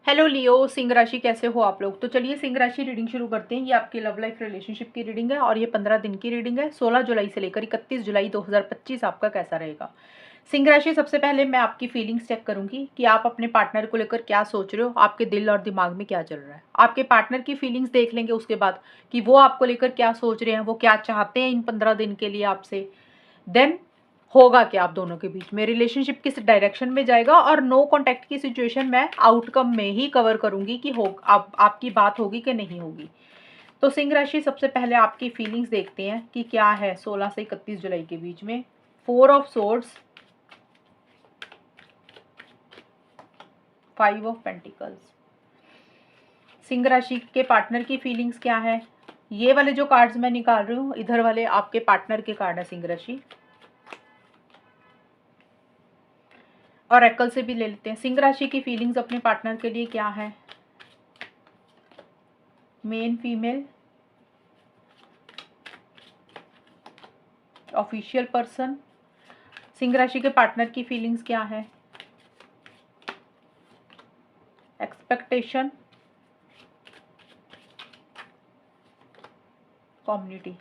Hello लियो, सिंह राशि कैसे हो आप लोग। तो चलिए सिंह राशि रीडिंग शुरू करते हैं। ये आपके लव लाइफ रिलेशनशिप की रीडिंग है और ये 15 दिन की रीडिंग है। 16 जुलाई से लेकर 31 जुलाई 2025 आपका कैसा रहेगा। सिंह राशि, सबसे पहले मैं आपकी फीलिंग्स चेक करूंगी कि आप अपने पार्टनर को लेकर क्या सोच रहे हो, आपके दिल और दिमाग में क्या चल रहा है। आपके पार्टनर की फीलिंग्स देख लेंगे उसके बाद कि वो आपको लेकर क्या सोच रहे हैं, वो क्या चाहते हैं इन 15 दिन के लिए आपसे। देन होगा क्या आप दोनों के बीच में, रिलेशनशिप किस डायरेक्शन में जाएगा। और नो कॉन्टैक्ट की सिचुएशन मैं आउटकम में ही कवर करूंगी कि हो आपकी बात होगी कि नहीं होगी। तो सिंह राशि, सबसे पहले आपकी फीलिंग्स देखते हैं कि क्या है 16 से 31 जुलाई के बीच में। 4 of swords, 5 of pentacles. Singh राशि के पार्टनर की फीलिंग्स क्या है। ये वाले जो कार्ड्स मैं निकाल रही हूँ, इधर वाले आपके पार्टनर के कार्ड है सिंह राशि। और एकल से भी ले लेते हैं। सिंह राशि की फीलिंग्स अपने पार्टनर के लिए क्या है। Main, female, official person. Singh राशि के पार्टनर की फीलिंग्स क्या है। Expectation, community.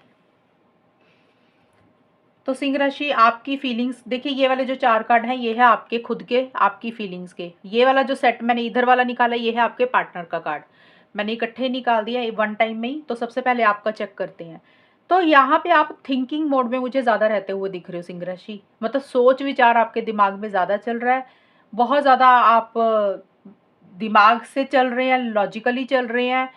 तो सिंह राशि आपकी फीलिंग्स देखिए, ये वाले जो 4 कार्ड हैं ये है आपके खुद के, आपकी फीलिंग्स के। ये वाला जो सेट मैंने इधर वाला निकाला ये है आपके पार्टनर का कार्ड। मैंने इकट्ठे निकाल दिया वन टाइम में ही। तो सबसे पहले आपका चेक करते हैं। तो यहाँ पे आप थिंकिंग मोड में मुझे ज़्यादा रहते हुए दिख रहे हो सिंह राशि। मतलब सोच विचार आपके दिमाग में ज़्यादा चल रहा है। बहुत ज़्यादा आप दिमाग से चल रहे हैं, लॉजिकली चल रहे हैं।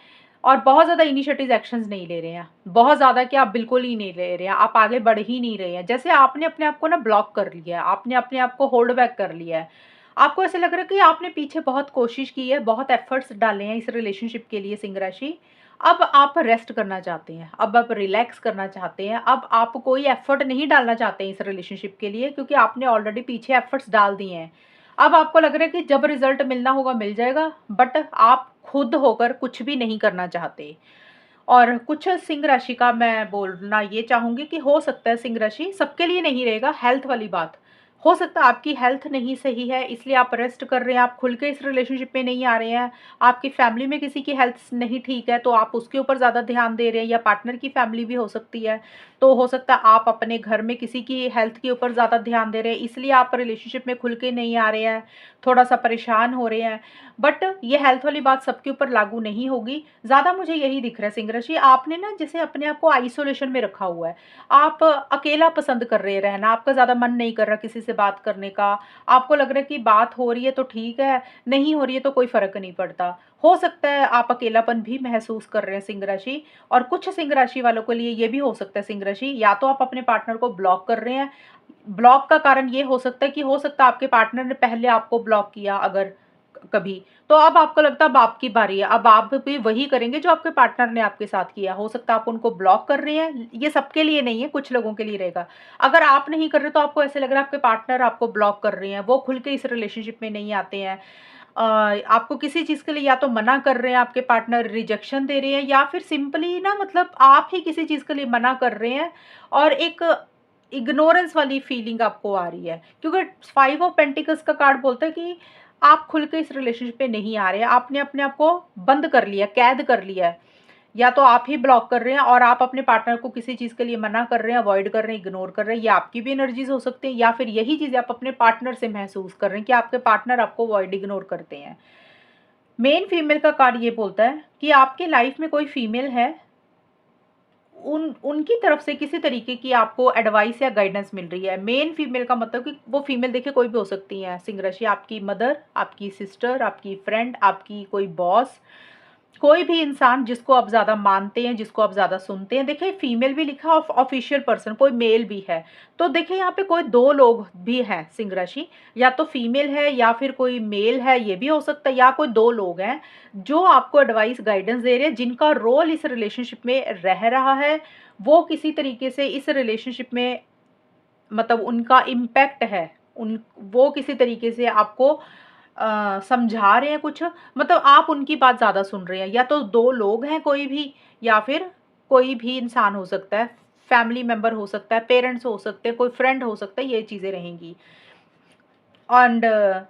और बहुत ज़्यादा इनिशिएटिव एक्शंस नहीं ले रहे हैं। बहुत ज़्यादा क्या, आप बिल्कुल ही नहीं ले रहे हैं। आप आगे बढ़ ही नहीं रहे हैं। जैसे आपने अपने आप को ना ब्लॉक कर लिया है, आपने अपने आप को होल्ड बैक कर लिया है। आपको ऐसे लग रहा है कि आपने पीछे बहुत कोशिश की है, बहुत एफर्ट्स डाले हैं इस रिलेशनशिप के लिए सिंह राशि। अब आप रेस्ट करना चाहते हैं, अब आप रिलैक्स करना चाहते हैं, अब आप कोई एफर्ट नहीं डालना चाहते हैं इस रिलेशनशिप के लिए, क्योंकि आपने ऑलरेडी पीछे एफर्ट्स डाल दिए हैं। अब आपको लग रहा है कि जब रिजल्ट मिलना होगा मिल जाएगा, बट आप खुद होकर कुछ भी नहीं करना चाहते। और कुछ सिंह राशि का मैं बोलना ये चाहूंगी कि हो सकता है सिंह राशि, सबके लिए नहीं रहेगा, हेल्थ वाली बात हो सकता है। आपकी हेल्थ नहीं सही है इसलिए आप रेस्ट कर रहे हैं, आप खुल के इस रिलेशनशिप में नहीं आ रहे हैं। आपकी फैमिली में किसी की हेल्थ नहीं ठीक है तो आप उसके ऊपर ज़्यादा ध्यान दे रहे हैं, या पार्टनर की फैमिली भी हो सकती है। तो हो सकता है आप अपने घर में किसी की हेल्थ के ऊपर ज़्यादा ध्यान दे रहे हैं, इसलिए आप रिलेशनशिप में खुल के नहीं आ रहे हैं, थोड़ा सा परेशान हो रहे हैं। बट ये हेल्थ वाली बात सबके ऊपर लागू नहीं होगी। ज़्यादा मुझे यही दिख रहा है सिंह राशि, आपने ना जैसे अपने आप को आइसोलेशन में रखा हुआ है। आप अकेला पसंद कर रहे हैं रहना, आपका ज़्यादा मन नहीं कर रहा किसी से बात करने का। आपको लग रहा है कि बात हो रही है तो ठीक है, नहीं हो रही है तो कोई फ़र्क नहीं पड़ता। हो सकता है आप अकेलापन भी महसूस कर रहे हैं सिंह राशि। और कुछ सिंह राशि वालों के लिए ये भी हो सकता है सिंह राशि, या तो आप अपने पार्टनर को ब्लॉक कर रहे हैं। ब्लॉक का कारण ये हो सकता है कि हो सकता है आपके पार्टनर ने पहले आपको ब्लॉक किया अगर कभी, तो अब आपको लगता है अब आपकी बारी है, अब आप भी वही करेंगे जो आपके पार्टनर ने आपके साथ किया। हो सकता है आप उनको ब्लॉक कर रहे हैं, ये सबके लिए नहीं है, कुछ लोगों के लिए रहेगा। अगर आप नहीं कर रहे तो आपको ऐसे लग रहा है आपके पार्टनर आपको ब्लॉक कर रहे हैं, वो खुल के इस रिलेशनशिप में नहीं आते हैं। आपको किसी चीज़ के लिए या तो मना कर रहे हैं, आपके पार्टनर रिजेक्शन दे रहे हैं, या फिर सिंपली ना मतलब आप ही किसी चीज़ के लिए मना कर रहे हैं। और एक इग्नोरेंस वाली फीलिंग आपको आ रही है, क्योंकि 5 ऑफ पेंटिकल्स का कार्ड बोलता है कि आप खुल के इस रिलेशनशिप पे नहीं आ रहे हैं, आपने अपने आप को बंद कर लिया, कैद कर लिया है। या तो आप ही ब्लॉक कर रहे हैं और आप अपने पार्टनर को किसी चीज़ के लिए मना कर रहे हैं, अवॉइड कर रहे हैं, इग्नोर कर रहे हैं। ये आपकी भी एनर्जीज हो सकती हैं, या फिर यही चीज़ आप अपने पार्टनर से महसूस कर रहे हैं कि आपके पार्टनर आपको अवॉइड, इग्नोर करते हैं। मेन फीमेल का कार्ड ये बोलता है कि आपके लाइफ में कोई फीमेल है, उनकी तरफ से किसी तरीके की आपको एडवाइस या गाइडेंस मिल रही है। मेन फीमेल का मतलब कि वो फीमेल देखिए कोई भी हो सकती है सिंह राशि, आपकी मदर, आपकी सिस्टर, आपकी फ्रेंड, आपकी कोई बॉस, कोई भी इंसान जिसको आप ज़्यादा मानते हैं, जिसको आप ज़्यादा सुनते हैं। देखिए फीमेल भी लिखा और ऑफिशियल पर्सन कोई मेल भी है। तो देखिए यहाँ पे कोई 2 लोग भी हैं सिंह राशि, या तो फीमेल है या फिर कोई मेल है, ये भी हो सकता है, या कोई 2 लोग हैं जो आपको एडवाइस गाइडेंस दे रहे हैं, जिनका रोल इस रिलेशनशिप में रह रहा है। वो किसी तरीके से इस रिलेशनशिप में मतलब उनका इम्पैक्ट है, उन वो किसी तरीके से आपको समझा रहे हैं कुछ, मतलब आप उनकी बात ज़्यादा सुन रहे हैं। या तो 2 लोग हैं कोई भी, या फिर कोई भी इंसान हो सकता है, फैमिली मेंबर हो सकता है, पेरेंट्स हो सकते हैं, कोई फ्रेंड हो सकता है, ये चीज़ें रहेंगी। एंड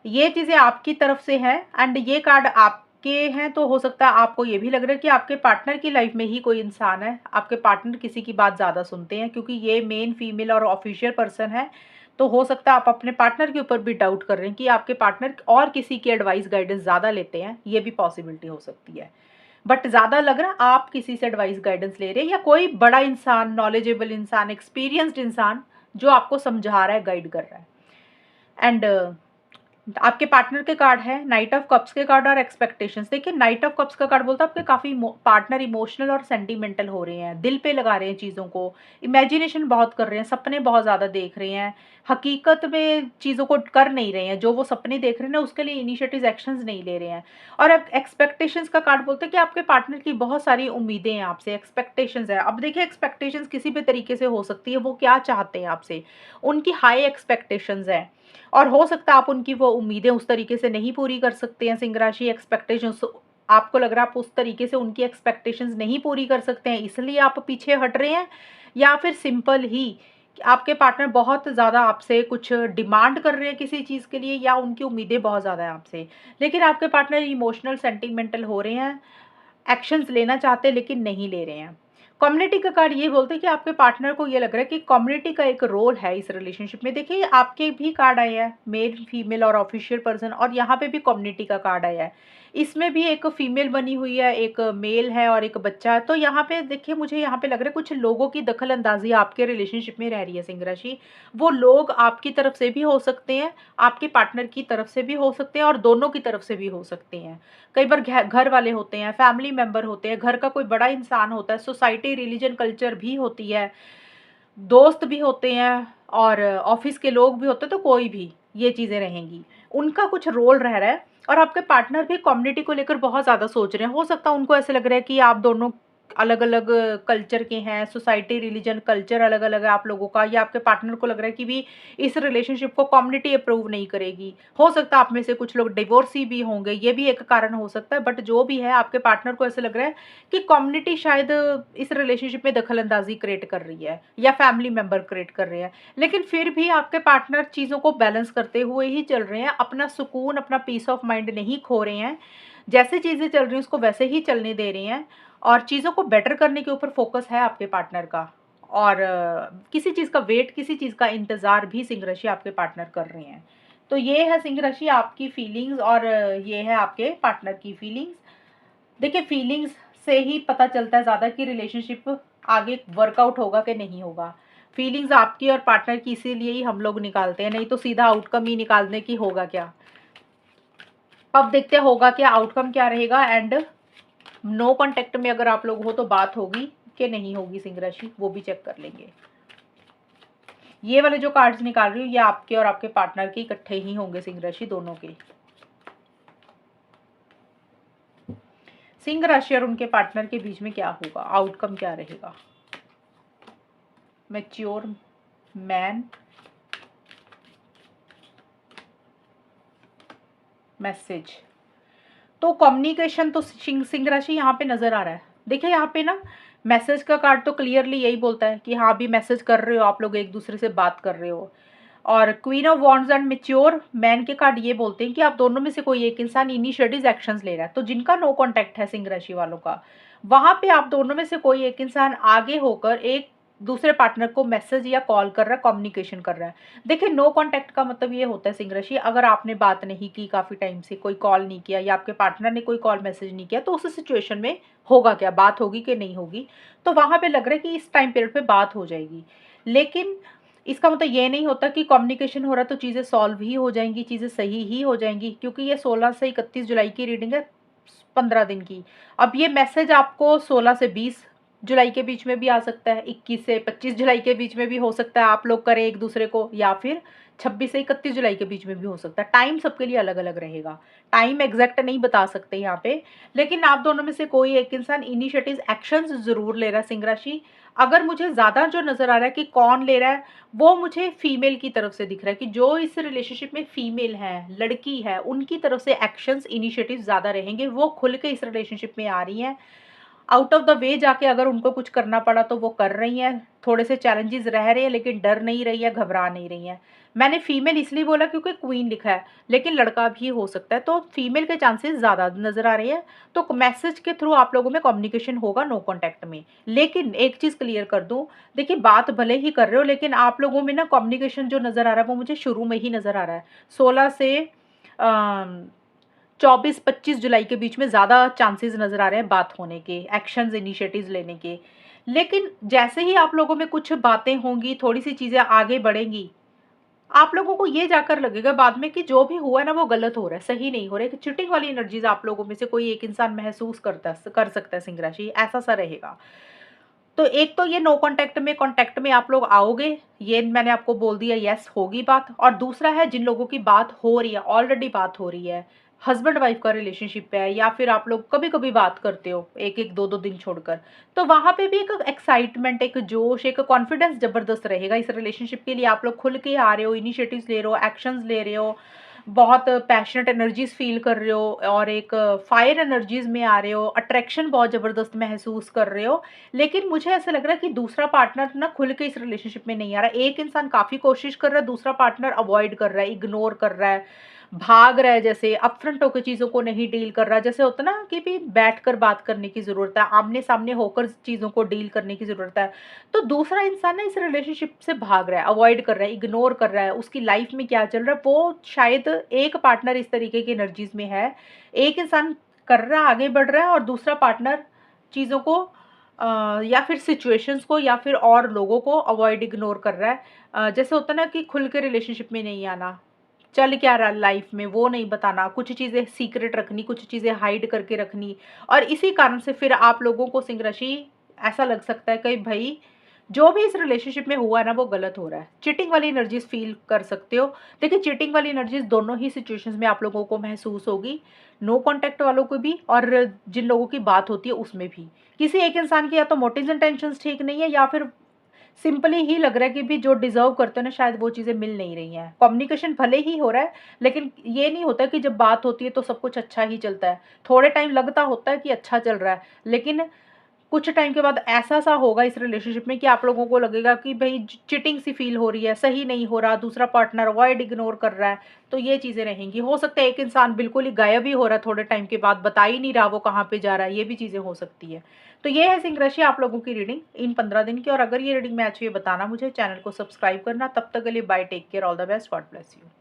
ये चीज़ें आपकी तरफ से हैं। एंड ये कार्ड आप के हैं तो हो सकता है आपको ये भी लग रहा है कि आपके पार्टनर की लाइफ में ही कोई इंसान है, आपके पार्टनर किसी की बात ज़्यादा सुनते हैं, क्योंकि ये मेन फीमेल और ऑफिशियल पर्सन है। तो हो सकता है आप अपने पार्टनर के ऊपर भी डाउट कर रहे हैं कि आपके पार्टनर और किसी की एडवाइस गाइडेंस ज़्यादा लेते हैं, ये भी पॉसिबिलिटी हो सकती है। बट ज़्यादा लग रहा है आप किसी से एडवाइस गाइडेंस ले रहे हैं, या कोई बड़ा इंसान, नॉलेजेबल इंसान, एक्सपीरियंस्ड इंसान जो आपको समझा रहा है, गाइड कर रहा है। एंड आपके पार्टनर के कार्ड है नाइट ऑफ कप्स के कार्ड और एक्सपेक्टेशंस। देखिए नाइट ऑफ कप्स का कार्ड बोलता है आपके काफ़ी पार्टनर इमोशनल और सेंटिमेंटल हो रहे हैं, दिल पे लगा रहे हैं चीज़ों को, इमेजिनेशन बहुत कर रहे हैं, सपने बहुत ज़्यादा देख रहे हैं, हकीकत में चीज़ों को कर नहीं रहे हैं, जो वो सपने देख रहे हैं ना उसके लिए इनिशिएटिव एक्शंस नहीं ले रहे हैं। और अब एक्सपेक्टेशंस का कार्ड बोलता है कि आपके पार्टनर की बहुत सारी उम्मीदें हैं आपसे, एक्सपेक्टेशंस है। अब देखिए एक्सपेक्टेशंस किसी भी तरीके से हो सकती है, वो क्या चाहते हैं आपसे, उनकी हाई एक्सपेक्टेशंस है, और हो सकता है आप उनकी वो उम्मीदें उस तरीके से नहीं पूरी कर सकते हैं। सिंह राशि एक्सपेक्टेशंस, आपको लग रहा है आप उस तरीके से उनकी एक्सपेक्टेशंस नहीं पूरी कर सकते हैं, इसलिए आप पीछे हट रहे हैं, या फिर सिंपल ही आपके पार्टनर बहुत ज़्यादा आपसे कुछ डिमांड कर रहे हैं किसी चीज़ के लिए, या उनकी उम्मीदें बहुत ज़्यादा हैं आपसे, लेकिन आपके पार्टनर इमोशनल सेंटिमेंटल हो रहे हैं, एक्शंस लेना चाहते हैं लेकिन नहीं ले रहे हैं। कम्युनिटी का कार्ड ये बोलते हैं कि आपके पार्टनर को ये लग रहा है कि कम्युनिटी का एक रोल है इस रिलेशनशिप में। देखिए आपके भी कार्ड आए हैं, मेल, फीमेल और ऑफिशियल पर्सन, और यहाँ पे भी कम्युनिटी का कार्ड आया है। इसमें भी एक फीमेल बनी हुई है, एक मेल है और एक बच्चा है। तो यहाँ पे देखिए मुझे यहाँ पे लग रहा है कुछ लोगों की दखल अंदाजी आपके रिलेशनशिप में रह रही है सिंह राशि। वो लोग आपकी तरफ से भी हो सकते हैं, आपके पार्टनर की तरफ से भी हो सकते हैं, और दोनों की तरफ से भी हो सकते हैं। कई बार घर वाले होते हैं, फैमिली मेंबर होते हैं, घर का कोई बड़ा इंसान होता है, सोसाइटी, रिलीजन, कल्चर भी होती है, दोस्त भी होते हैं, और ऑफिस के लोग भी होते हैं, तो कोई भी ये चीज़ें रहेंगी, उनका कुछ रोल रह रहा है। और आपके पार्टनर भी कम्युनिटी को लेकर बहुत ज़्यादा सोच रहे हैं। हो सकता है उनको ऐसे लग रहा है कि आप दोनों अलग अलग कल्चर के हैं, सोसाइटी, रिलीजन, कल्चर अलग अलग है आप लोगों का, या आपके पार्टनर को लग रहा है कि भी इस रिलेशनशिप को कम्युनिटी अप्रूव नहीं करेगी। हो सकता है आप में से कुछ लोग डिवोर्सी भी होंगे, ये भी एक कारण हो सकता है। बट जो भी है आपके पार्टनर को ऐसे लग रहा है कि कम्युनिटी शायद इस रिलेशनशिप में दखल अंदाजी क्रिएट कर रही है, या फैमिली मेंबर क्रिएट कर रहे हैं। लेकिन फिर भी आपके पार्टनर चीज़ों को बैलेंस करते हुए ही चल रहे हैं, अपना सुकून, अपना पीस ऑफ माइंड नहीं खो रहे हैं, जैसे चीज़ें चल रही हैं उसको वैसे ही चलने दे रहे हैं, और चीज़ों को बेटर करने के ऊपर फोकस है आपके पार्टनर का। और किसी चीज़ का वेट, किसी चीज़ का इंतज़ार भी सिंह राशि आपके पार्टनर कर रहे हैं। तो ये है सिंह राशि आपकी फीलिंग्स, और ये है आपके पार्टनर की फीलिंग्स। देखिए फीलिंग्स से ही पता चलता है ज़्यादा कि रिलेशनशिप आगे वर्कआउट होगा कि नहीं होगा। फीलिंग्स आपकी और पार्टनर की इसीलिए ही हम लोग निकालते हैं, नहीं तो सीधा आउटकम ही निकालने की होगा क्या। अब देखते होगा क्या आउटकम क्या रहेगा। एंड नो कांटेक्ट में अगर आप लोग हो तो बात होगी कि नहीं होगी सिंह राशि, वो भी चेक कर लेंगे। ये वाले जो कार्ड्स निकाल रही हूँ ये आपके और आपके पार्टनर के इकट्ठे ही होंगे सिंह राशि, दोनों के। सिंह राशि और उनके पार्टनर के बीच में क्या होगा, आउटकम क्या रहेगा। मैच्योर मैन, मैसेज, तो कम्युनिकेशन तो सिंह राशि यहाँ पे नजर आ रहा है। देखिए यहाँ पे ना मैसेज का कार्ड तो क्लियरली यही बोलता है कि हाँ भी मैसेज कर रहे हो आप लोग, एक दूसरे से बात कर रहे हो। और queen of wands and mature man के कार्ड ये बोलते हैं कि आप दोनों में से कोई एक इंसान इनिशिएटिव एक्शंस ले रहा है। तो जिनका नो कांटेक्ट है सिंह राशि वालों का, वहां पे आप दोनों में से कोई एक इंसान आगे होकर एक दूसरे पार्टनर को मैसेज या कॉल कर रहा है, कम्युनिकेशन कर रहा है। देखिए नो कांटेक्ट का मतलब ये होता है सिंह राशि, अगर आपने बात नहीं की काफी टाइम से, कोई कॉल नहीं किया, या आपके पार्टनर ने कोई कॉल मैसेज नहीं किया, तो उस सिचुएशन में होगा क्या, बात होगी कि नहीं होगी। तो वहां पे लग रहा है कि इस टाइम पीरियड पे बात हो जाएगी। लेकिन इसका मतलब ये नहीं होता कि कम्युनिकेशन हो रहा है तो चीज़ें सॉल्व ही हो जाएंगी, चीज़ें सही ही हो जाएंगी, क्योंकि ये 16 से 31 जुलाई की रीडिंग है, 15 दिन की। अब ये मैसेज आपको 16 से 20 जुलाई के बीच में भी आ सकता है, 21 से 25 जुलाई के बीच में भी हो सकता है आप लोग करें एक दूसरे को, या फिर 26 से 31 जुलाई के बीच में भी हो सकता है। टाइम सबके लिए अलग अलग रहेगा, टाइम एग्जैक्ट नहीं बता सकते यहाँ पे। लेकिन आप दोनों में से कोई एक इंसान इनिशिएटिव एक्शंस जरूर ले रहा है सिंह राशि। अगर मुझे ज़्यादा जो नज़र आ रहा है कि कौन ले रहा है, वो मुझे फीमेल की तरफ से दिख रहा है, कि जो इस रिलेशनशिप में फीमेल है, लड़की है, उनकी तरफ से एक्शंस, इनिशिएटिव ज़्यादा रहेंगे, वो खुल के इस रिलेशनशिप में आ रही हैं। आउट ऑफ द वे जाके अगर उनको कुछ करना पड़ा तो वो कर रही हैं, थोड़े से चैलेंजेस रह रहे हैं लेकिन डर नहीं रही है, घबरा नहीं रही हैं। मैंने फीमेल इसलिए बोला क्योंकि क्वीन लिखा है, लेकिन लड़का भी हो सकता है, तो फीमेल के चांसेस ज़्यादा नज़र आ रहे हैं। तो मैसेज के थ्रू आप लोगों में कम्युनिकेशन होगा नो कॉन्टैक्ट में। लेकिन एक चीज़ क्लियर कर दूँ, देखिए बात भले ही कर रहे हो, लेकिन आप लोगों में ना कम्युनिकेशन जो नज़र आ रहा है वो मुझे शुरू में ही नज़र आ रहा है। 16 से 24-25 जुलाई के बीच में ज़्यादा चांसेस नज़र आ रहे हैं बात होने के, एक्शंस इनिशिएटिव्स लेने के। लेकिन जैसे ही आप लोगों में कुछ बातें होंगी, थोड़ी-सी चीज़ें आगे बढ़ेंगी, आप लोगों को ये जाकर लगेगा बाद में कि जो भी हुआ है ना वो गलत हो रहा है, सही नहीं हो रहा है। एक चीटिंग वाली एनर्जीज़ आप लोगों में से कोई एक इंसान महसूस कर सकता है सिंह राशि, ऐसा-सा रहेगा। तो एक तो ये नो कॉन्टैक्ट में आप लोग आओगे, ये मैंने आपको बोल दिया, येस होगी बात। और दूसरा है जिन लोगों की बात हो रही है, ऑलरेडी बात हो रही है, हस्बैंड वाइफ का रिलेशनशिप है या फिर आप लोग कभी-कभी बात करते हो 1-1 2-2 दिन छोड़कर, तो वहाँ पे भी एक एक्साइटमेंट, एक जोश, एक कॉन्फिडेंस ज़बरदस्त रहेगा इस रिलेशनशिप के लिए। आप लोग खुल के आ रहे हो, इनिशिएटिव्स ले रहे हो, एक्शंस ले रहे हो, बहुत पैशनेट एनर्जीज़ फ़ील कर रहे हो और एक फायर एनर्जीज़ में आ रहे हो, अट्रैक्शन बहुत ज़बरदस्त महसूस कर रहे हो। लेकिन मुझे ऐसा लग रहा है कि दूसरा पार्टनर ना खुल के इस रिलेशनशिप में नहीं आ रहा है। एक इंसान काफ़ी कोशिश कर रहा है, दूसरा पार्टनर अवॉइड कर रहा है, इग्नोर कर रहा है, भाग रहा है, जैसे अपफ्रंट होकर चीज़ों को नहीं डील कर रहा है। जैसे होता है ना कि भी बैठकर बात करने की ज़रूरत है, आमने-सामने होकर चीज़ों को डील करने की ज़रूरत है। तो दूसरा इंसान ना इस रिलेशनशिप से भाग रहा है, अवॉइड कर रहा है, इग्नोर कर रहा है, उसकी लाइफ़ में क्या चल रहा है वो शायद एक पार्टनर इस तरीके की एनर्जीज़ में है। एक इंसान कर रहा है, आगे बढ़ रहा है और दूसरा पार्टनर चीज़ों को या फिर सिचुएशंस को या फिर और लोगों को अवॉइड इग्नोर कर रहा है। जैसे होता है ना कि खुल के रिलेशनशिप में नहीं आना, चल क्या रहा है लाइफ में वो नहीं बताना, कुछ चीज़ें सीक्रेट रखनी, कुछ चीज़ें हाइड करके रखनी। और इसी कारण से फिर आप लोगों को सिंह राशि ऐसा लग सकता है कि भई जो भी इस रिलेशनशिप में हुआ है ना वो गलत हो रहा है। चीटिंग वाली एनर्जीज़ फ़ील कर सकते हो। देखिए चीटिंग वाली एनर्जीज़ दोनों ही सिचुएशंस में आप लोगों को महसूस होगी। नो कॉन्टैक्ट वालों को भी और जिन लोगों की बात होती है उसमें भी। किसी एक इंसान की या तो मोटिव्स एंड टेंशन्स ठीक नहीं है या फिर सिंपली ही लग रहा है कि भी जो डिज़र्व करते हो ना शायद वो चीज़ें मिल नहीं रही हैं। कम्युनिकेशन भले ही हो रहा है, लेकिन ये नहीं होता कि जब बात होती है तो सब कुछ अच्छा ही चलता है। थोड़े टाइम लगता होता है कि अच्छा चल रहा है, लेकिन कुछ टाइम के बाद ऐसा-सा होगा इस रिलेशनशिप में कि आप लोगों को लगेगा कि भई चीटिंग सी फ़ील हो रही है, सही नहीं हो रहा, दूसरा पार्टनर अवॉइड इग्नोर कर रहा है, तो ये चीज़ें रहेंगी। हो सकता है एक इंसान बिल्कुल ही गायब ही हो रहा है थोड़े टाइम के बाद, बता ही नहीं रहा वो कहाँ पे जा रहा है, ये भी चीज़ें हो सकती है। तो ये है सिंह राशि आप लोगों की रीडिंग इन 15 दिन की। और अगर ये रीडिंग मैच हुई है बताना मुझे, चैनल को सब्सक्राइब करना। तब तक के लिए bye, take care, all the best, God bless you.